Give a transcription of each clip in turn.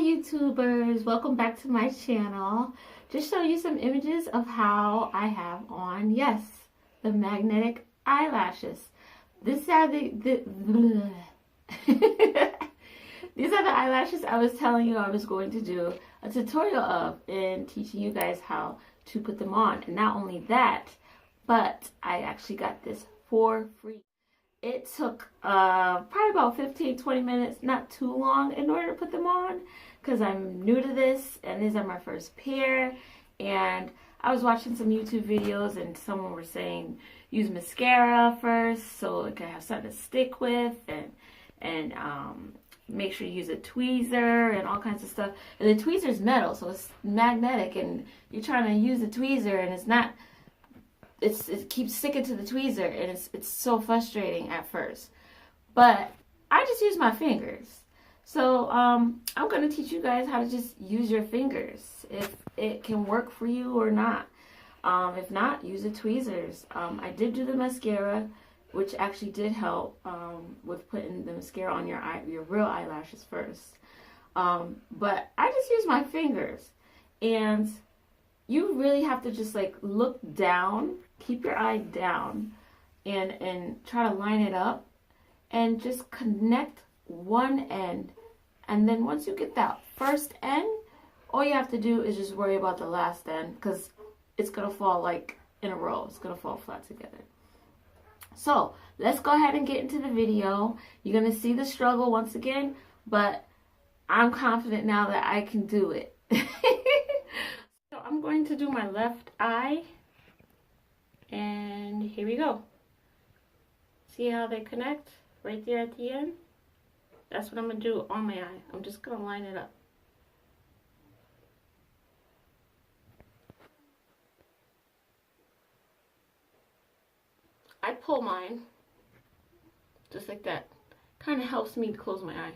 YouTubers, welcome back to my channel. Just show you some images of how I have on, yes, the magnetic eyelashes. These are the these are the eyelashes I was telling you I was going to do a tutorial of and teaching you guys how to put them on. And not only that, but I actually got this for free. It took probably about 15-20 minutes, not too long, in order to put them on because I'm new to this and these are my first pair. And I was watching some YouTube videos and someone was saying use mascara first so it can have something to stick with, and make sure you use a tweezer and all kinds of stuff. And the tweezer's metal, so it's magnetic, and you're trying to use a tweezer and it's not. It keeps sticking to the tweezer, and it's so frustrating at first. But I just use my fingers. So I'm going to teach you guys how to just use your fingers, if it can work for you or not. If not, use the tweezers. I did do the mascara, which actually did help with putting the mascara on your real eyelashes first. But I just use my fingers. And you really have to just like look down, keep your eye down, and try to line it up and just connect one end. And then once you get that first end, all you have to do is just worry about the last end, because it's going to fall like in a row. It's going to fall flat together. So let's go ahead and get into the video. You're going to see the struggle once again, but I'm confident now that I can do it. So I'm going to do my left eye, and here we go. See how they connect right there at the end? That's what I'm going to do on my eye. I'm just going to line it up. I pull mine just like that. Kind of helps me to close my eye.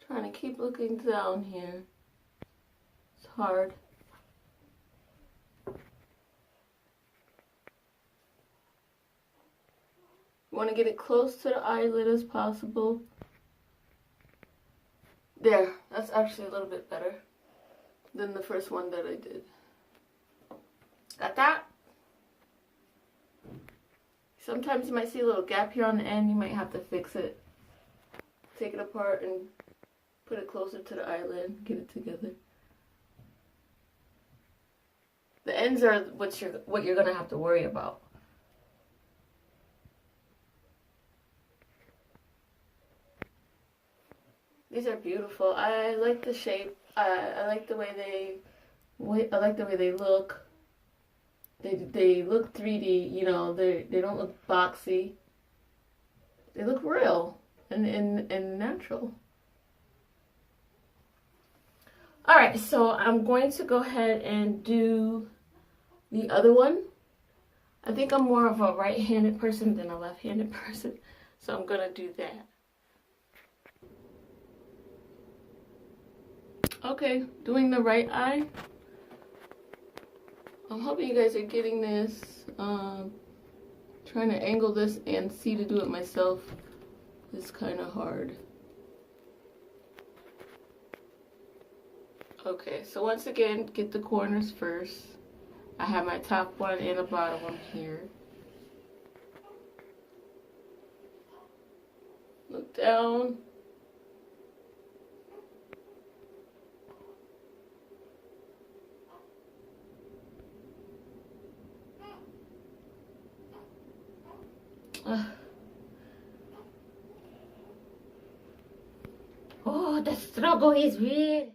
Trying to keep looking down here. It's hard. You want to get it close to the eyelid as possible. There, that's actually a little bit better than the first one that I did. Got that? Sometimes you might see a little gap here on the end. You might have to fix it. Take it apart and put it closer to the eyelid. Get it together. The ends are what you're gonna have to worry about. These are beautiful. I like the shape. I like the way they look. They look 3D. You know, they don't look boxy. They look real and natural. All right, so I'm going to go ahead and do the other one. I think I'm more of a right-handed person than a left-handed person, so I'm gonna do that. Okay, doing the right eye. I'm hoping you guys are getting this. Trying to angle this and see to do it myself is kind of hard. Okay, so once again, get the corners first. I have my top one and the bottom one here. Look down. Oh, the struggle is real.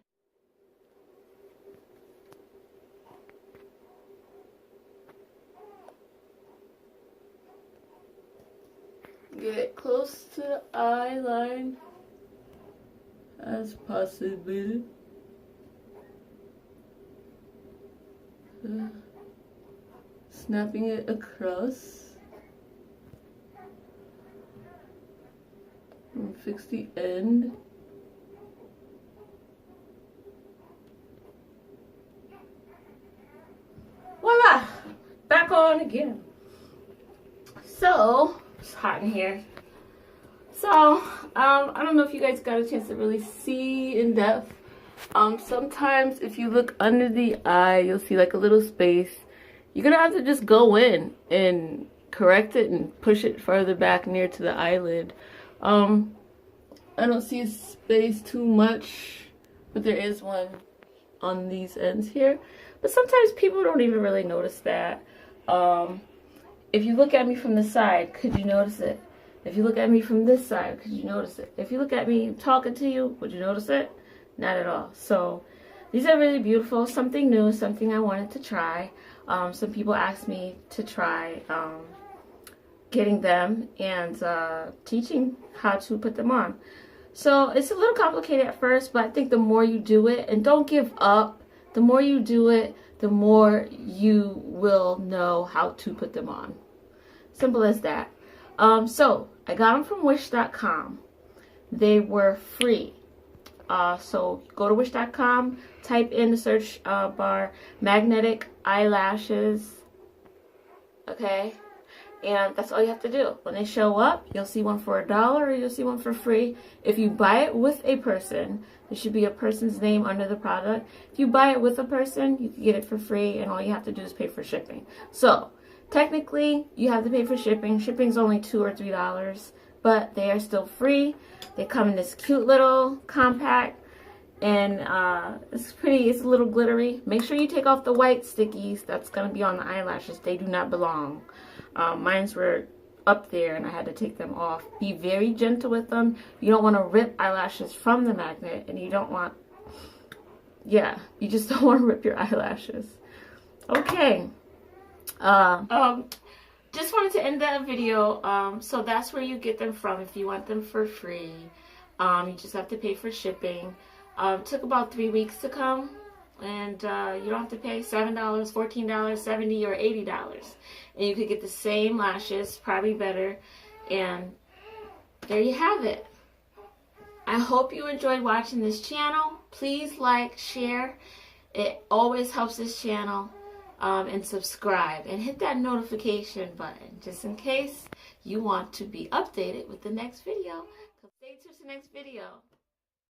Get it close to the eye line as possible. Snapping it across. And fix the end. Voila! Back on again. So hot in here. So, I don't know if you guys got a chance to really see in depth. Sometimes if you look under the eye, you'll see like a little space. You're gonna have to just go in and correct it and push it further back near to the eyelid. I don't see a space too much, but there is one on these ends here. But sometimes people don't even really notice that. If you look at me from the side, could you notice it? If you look at me from this side, could you notice it? If you look at me talking to you, would you notice it? Not at all. So these are really beautiful. Something new, something I wanted to try. Some people asked me to try getting them and teaching how to put them on. So it's a little complicated at first, but I think the more you do it, and don't give up, the more you do it, the more you will know how to put them on. Simple as that. So I got them from wish.com. They were free. So go to wish.com, type in the search bar magnetic eyelashes. Okay, and that's all you have to do. When they show up, you'll see one for $1 or you'll see one for free. If you buy it with a person, there should be a person's name under the product. If you buy it with a person, you can get it for free, and all you have to do is pay for shipping. So technically, you have to pay for shipping. Shipping's only $2 or $3, but they are still free. They come in this cute little compact, and it's pretty. It's a little glittery. Make sure you take off the white stickies that's going to be on the eyelashes. They do not belong. Mine's were up there, and I had to take them off. Be very gentle with them. You don't want to rip eyelashes from the magnet, and you don't want, yeah, you just don't want to rip your eyelashes. Okay. Just wanted to end that video. So that's where you get them from if you want them for free. You just have to pay for shipping. Took about 3 weeks to come, and you don't have to pay $7, $14, $70, or $80. And you could get the same lashes, probably better. And there you have it. I hope you enjoyed watching this channel. Please like, share. It always helps this channel. And subscribe and hit that notification button just in case you want to be updated with the next video. Stay tuned to the next video.